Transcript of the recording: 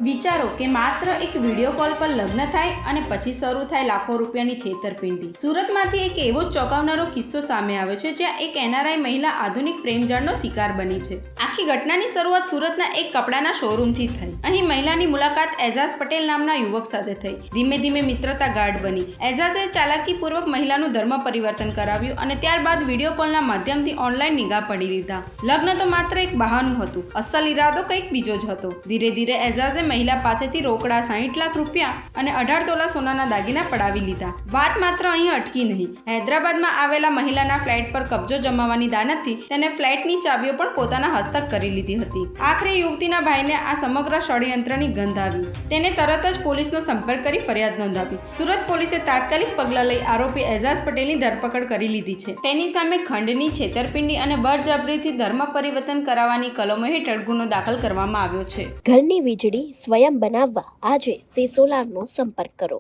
વિચારો કે માત્ર એક વિડીયો કોલ પર લગ્ન થાય અને પછી શરૂ થાય લાખો રૂપિયાની છેતરપિંડી। સુરતમાંથી એક એવો ચોંકાવનારો કિસ્સો સામે આવ્યો છે જ્યાં એક એનઆરઆઈ મહિલા આધુનિક પ્રેમજાળનો શિકાર બની છે। આખી ઘટનાની શરૂઆત સુરતના એક કપડાના શોરૂમથી થઈ। અહીં મહિલાની મુલાકાત એઝાઝ પટેલ નામના યુવક સાથે થઈ। ધીમે ધીમે મિત્રતા ગાઢ બની। એઝાઝે ચાલાકીપૂર્વક મહિલાનું ધર્મ પરિવર્તન કરાવ્યું અને ત્યારબાદ વિડીયો કોલના માધ્યમથી ઓનલાઈન નિગાહ પડી લીધા। લગ્ન તો માત્ર એક બહાનું હતું, અસલ ઈરાદો કંઈક બીજો જ હતો। ધીરે ધીરે એઝાઝે મહિલા પાસેથી રોકડા 60 લાખ રૂપિયા અને 18 તોલા સોનાના દાગીના પડાવી લીધા। વાત માત્ર અહીં અટકી નહીં। હૈદરાબાદમાં આવેલા મહિલાના ફ્લેટ પર કબજો જમાવવાની દાનતથી તેને ફ્લેટની ચાવીઓ પણ પોતાના હસ્તક કરી લીધી હતી। આખરે યુવતીના ભાઈને આ સમગ્ર ષડયંત્રની ગંધ આવી। તેને તરત જ પોલીસનો સંપર્ક કરી ફરિયાદ નોંધાવી। સુરત પોલીસે તાત્કાલિક પગલાં લઈ આરોપી એઝાઝ પટેલની ધરપકડ કરી લીધી છે। તેની સામે ખંડની, છેતરપિંડી અને બળજબરીથી ધર્મ પરિવર્તન કરાવવાની કલમો હેઠળ ગુનો દાખલ કરવામાં આવ્યો છે। ઘરની વીજળી સ્વયં બનાવવા આજે સે સોલારનો સંપર્ક કરો।